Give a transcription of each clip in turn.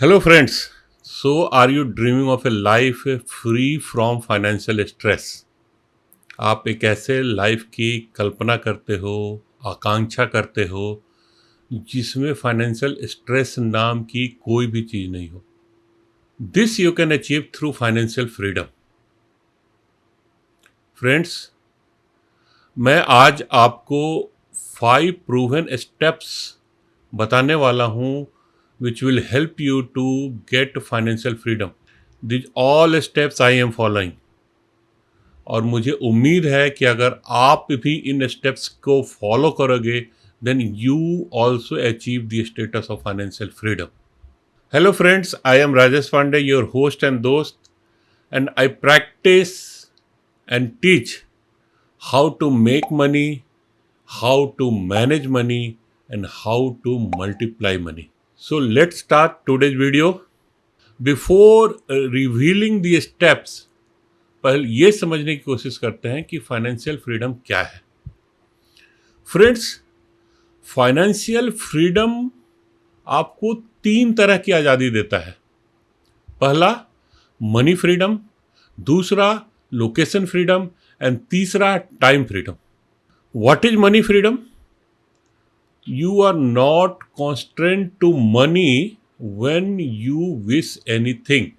Hello, friends. So, are you dreaming of a life free from financial stress? आप एक ऐसे life की कल्पना करते हो, आकांक्षा करते हो, जिसमें फाइनेंशियल स्ट्रेस नाम की कोई भी चीज़ नहीं हो. This you can achieve through financial freedom. Friends, मैं आज आपको 5 प्रूवन स्टेप्स बताने वाला हूँ which will help you to get financial freedom. This all steps I am following. और मुझे उम्मीद है कि अगर आप भी इन स्टेप्स को फॉलो करोगे then you also achieve the status of financial freedom. Hello friends, I am Rajesh Pandey, your host and दोस्त, and I practice and teach how to make money, how to manage money, and how to multiply money. So let's start today's video. Before revealing the steps, पहले ये समझने की कोशिश करते हैं कि financial freedom क्या है. फ्रेंड्स, फाइनेंशियल फ्रीडम आपको 3 तरह की आज़ादी देता है. पहला मनी फ्रीडम, दूसरा लोकेशन फ्रीडम, एंड तीसरा time freedom. What is money freedom? You are not constrained to money when you wish anything.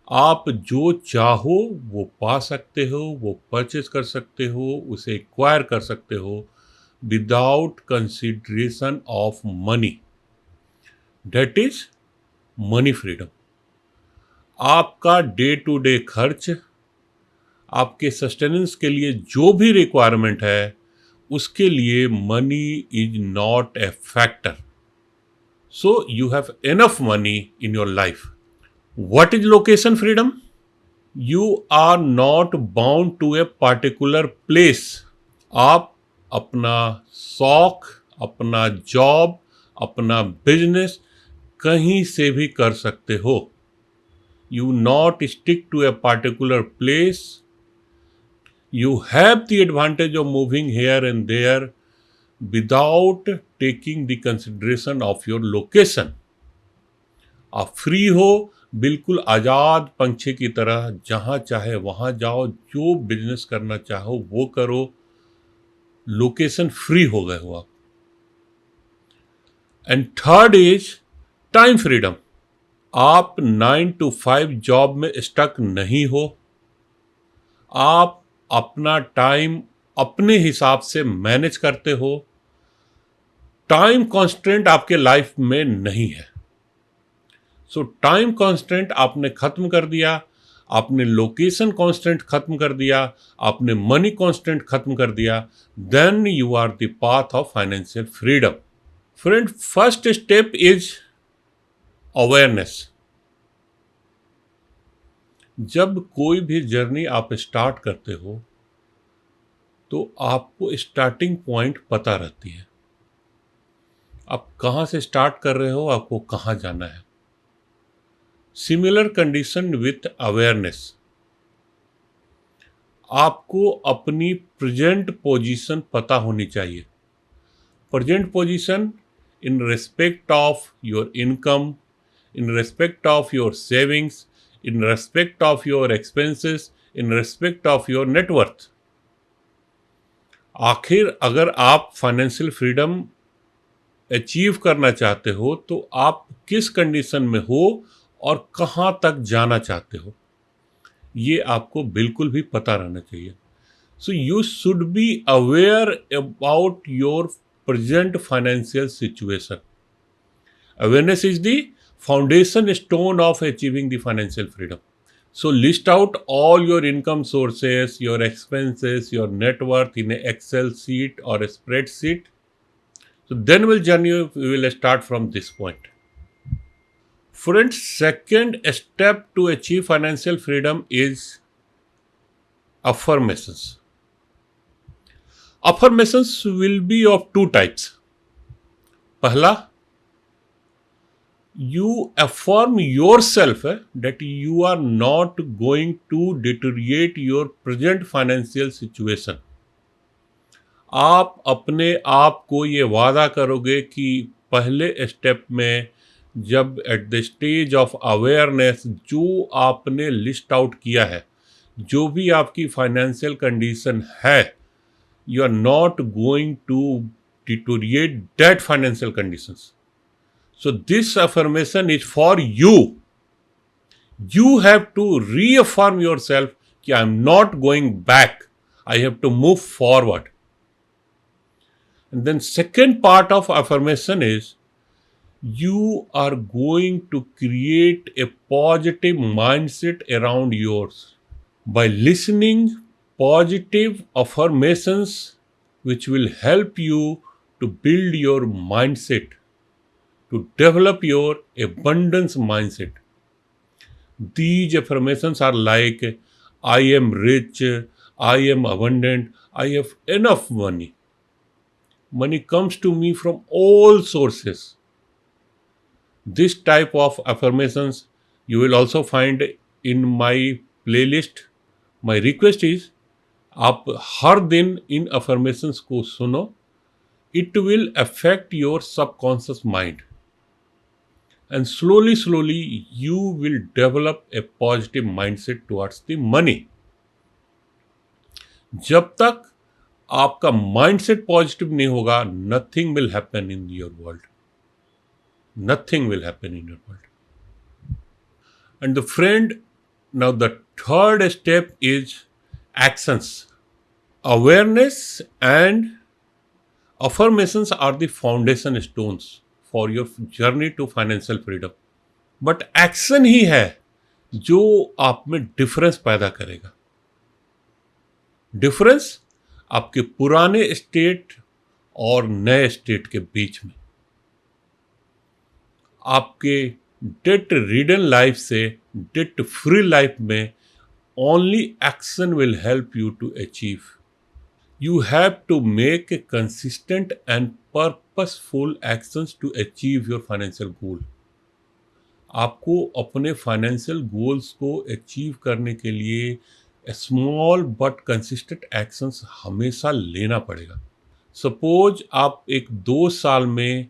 आप जो चाहो वो पा सकते हो, वो परचेज कर सकते हो, उसे एक्वायर कर सकते हो without consideration of money. That is money freedom. आपका डे टू डे खर्च, आपके सस्टेनेंस के लिए जो भी रिक्वायरमेंट है, उसके लिए money is not a factor. So you have enough money in your life. What is location freedom? You are not bound to a particular place. आप अपना शौक, अपना जॉब, अपना बिजनेस कहीं से भी कर सकते हो. You not stick to a particular place. You have the advantage of moving here and there without taking the consideration of your location. आप फ्री हो, बिल्कुल आज़ाद पंछी की तरह, जहाँ चाहे वहाँ जाओ, जो बिजनेस करना चाहो वो करो. लोकेशन फ्री हो गए हो आप. And third is time freedom. आप 9 to 5 जॉब में स्टक नहीं हो. आप अपना टाइम अपने हिसाब से मैनेज करते हो. टाइम कांस्टेंट आपके लाइफ में नहीं है. सो टाइम कांस्टेंट आपने खत्म कर दिया, आपने लोकेशन कांस्टेंट खत्म कर दिया, आपने मनी कांस्टेंट खत्म कर दिया. Then you are the path of financial freedom. Friend, first step is awareness. जब कोई भी जर्नी आप स्टार्ट करते हो तो आपको स्टार्टिंग पॉइंट पता रहती है. आप कहाँ से स्टार्ट कर रहे हो, आपको कहाँ जाना है. Similar condition with awareness. आपको अपनी प्रेजेंट पोजीशन पता होनी चाहिए. Present position in respect of your income, in respect of your savings, in respect of your expenses, in respect of your net worth. आखिर अगर आप फाइनेंशियल फ्रीडम अचीव करना चाहते हो तो आप किस कंडीशन में हो और कहाँ तक जाना चाहते हो, ये आपको बिल्कुल भी पता रहना चाहिए. So you should be aware about your present financial situation. Awareness is the foundation stone of achieving the financial freedom. So list out all your income sources, your expenses, your net worth in an Excel sheet or a spreadsheet. So then we will start from this point. Friends, second step to achieve financial freedom is affirmations. Affirmations will be of 2 types. पहला, you affirm yourself that you are not going to deteriorate your present financial situation. आप अपने आप को ये वादा करोगे कि पहले स्टेप में जब at the stage of awareness जो आपने लिस्ट आउट किया है, जो भी आपकी फाइनेंशियल कंडीशन है, you are not going to deteriorate that financial conditions. So this affirmation is for you. You have to reaffirm yourself कि I am not going back. I have to move forward. And then second part of affirmation is you are going to create a positive mindset around yours by listening positive affirmations which will help you to build your mindset, to develop your abundance mindset. These affirmations are like I am rich, I am abundant, I have enough money. Money comes to me from all sources. This type of affirmations you will also find in my playlist. My request is आप हर दिन इन affirmations को सुनो. It will affect your subconscious mind and slowly you will develop a positive mindset towards the money. जब तक आपका mindset positive नहीं होगा, nothing will happen in your world. Nothing will happen in your world. And the friend, now the third step is actions. Awareness and affirmations are the foundation stones for your journey to financial freedom. But action ही है जो आप में difference पैदा करेगा. Difference आपके पुराने state और नए स्टेट के बीच में. आपके डेट रिडन लाइफ से डेट फ्री लाइफ में only action will help you to achieve. You have to make a consistent and purposeful actions to achieve your financial goal. आपको अपने फाइनेंशियल गोल्स को अचीव करने के लिए स्मॉल बट कंसिस्टेंट एक्शंस हमेशा लेना पड़ेगा. सपोज आप एक 2 साल में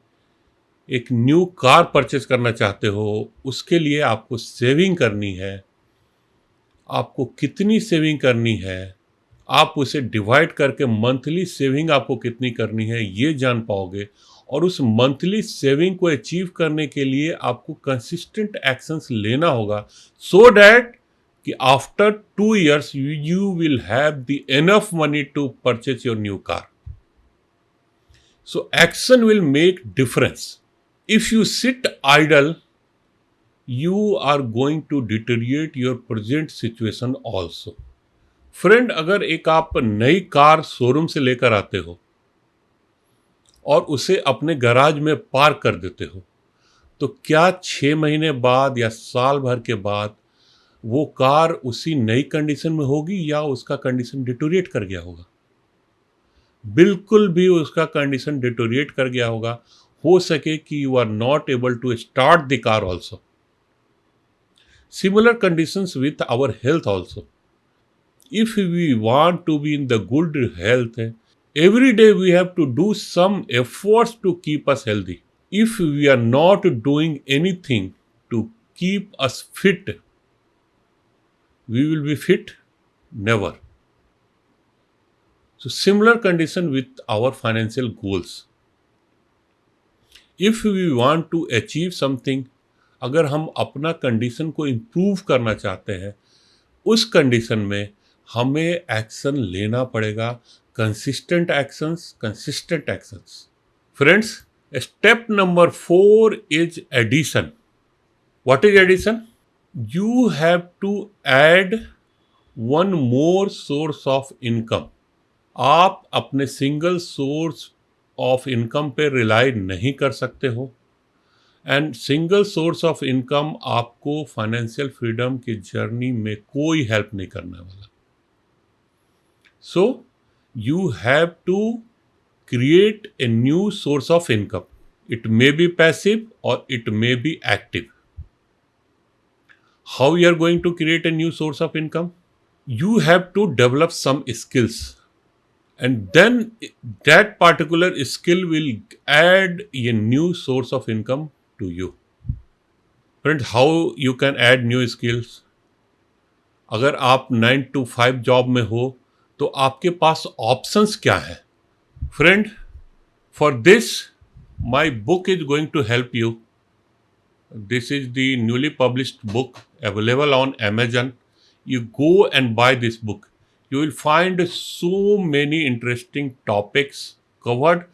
एक न्यू कार परचेज करना चाहते हो, उसके लिए आपको सेविंग करनी है. आपको कितनी सेविंग करनी है, आप उसे डिवाइड करके मंथली सेविंग आपको कितनी करनी है ये जान पाओगे. और उस मंथली सेविंग को अचीव करने के लिए आपको कंसिस्टेंट एक्शंस लेना होगा, सो डैट कि after 2 years you will have the enough money to purchase your new car. So action will make difference. If you sit idle, you are going to deteriorate your present situation also. Friend, अगर एक आप नई car showroom से लेकर आते हो और उसे अपने गराज में पार्क कर देते हो, तो क्या 6 महीने बाद या साल भर के बाद वो कार उसी नई कंडीशन में होगी या उसका कंडीशन डिटोरिएट कर गया होगा? बिल्कुल भी उसका कंडीशन डिटोरिएट कर गया होगा. हो सके कि you are not able to start the car also. Similar conditions with our health also. If we want to be in the good health, every day we have to do some efforts to keep us healthy. If we are not doing anything to keep us fit, we will be fit? Never. So similar condition with our financial goals. If we want to achieve something, अगर हम अपना condition को improve करना चाहते हैं, उस condition में हमें एक्शन लेना पड़ेगा. Consistent actions. Friends, step number 4 is addition. What is addition? You have to add 1 more source of income. आप अपने सिंगल सोर्स ऑफ इनकम पे रिलाई नहीं कर सकते हो. And single source of income आपको फाइनेंशियल फ्रीडम की जर्नी में कोई हेल्प नहीं करने वाला. So you have to create a new source of income. It may be passive or it may be active. How you are going to create a new source of income? You have to develop some skills, and then that particular skill will add a new source of income to you. Friends, how you can add new skills. अगर आप 9 to 5 job में हो तो आपके पास options क्या है? Friend, for this my book is going to help you. This is the newly published book available on Amazon. You go and buy this book. You will find so many interesting topics covered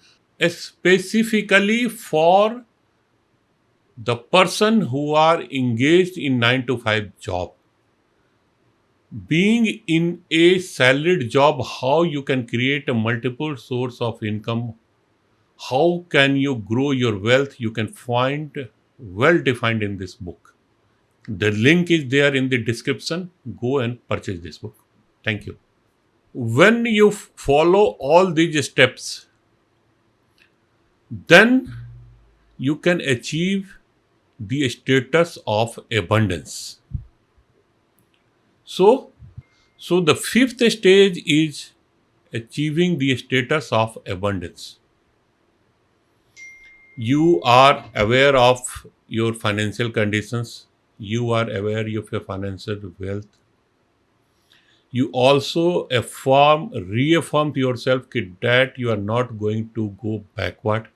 specifically for the person who are engaged in 9 to 5 job. Being in a salaried job, how you can create a multiple source of income, how can you grow your wealth, you can find well defined in this book. The link is there in the description. Go and purchase this book. Thank you. When you follow all these steps, then you can achieve the status of abundance. So the fifth stage is achieving the status of abundance. You are aware of your financial conditions. You are aware of your financial wealth. You also reaffirm to yourself that you are not going to go backward.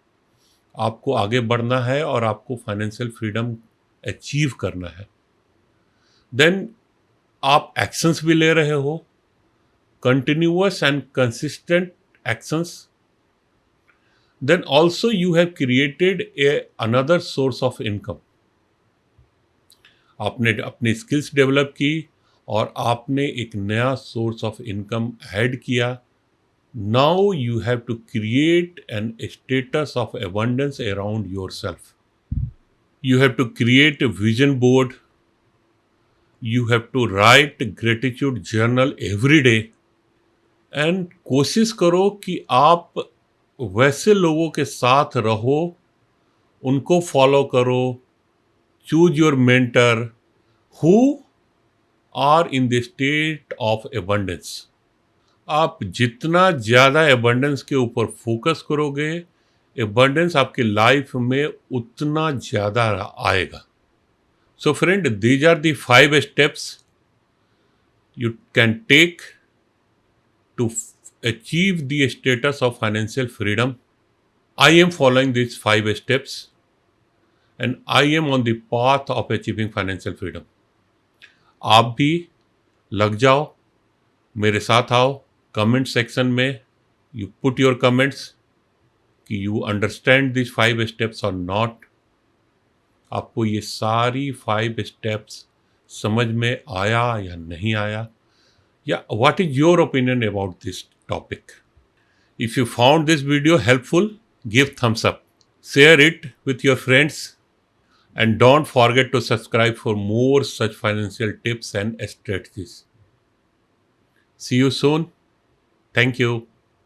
आपको आगे बढ़ना है और आपको financial freedom achieve करना है. Then आप actions भी ले रहे हो, continuous and consistent actions. Then also you have created another source of income. आपने अपनी स्किल्स डेवलप की और आपने एक नया सोर्स ऑफ इनकम ऐड किया. Now you have to create an status of abundance around yourself. You have to create a vision board. You have to write gratitude journal every day. And कोशिश करो कि आप वैसे लोगों के साथ रहो, उनको फॉलो करो. Choose your mentor who are in the state of abundance. आप जितना ज़्यादा abundance के ऊपर फोकस करोगे, abundance आपकी लाइफ में उतना ज़्यादा आएगा. So friend, these are the 5 steps you can take to achieve the status of financial freedom. I am following these 5 steps and I am on the path of achieving financial freedom. आप भी लग जाओ, मेरे साथ आओ. Comment section में you put your comments कि you understand these 5 steps or not. आपको ये सारी 5 स्टेप्स समझ में आया या नहीं आया, या what is your opinion about this topic. If you found this video helpful, give thumbs up, share it with your friends, and don't forget to subscribe for more such financial tips and strategies. See you soon. Thank you.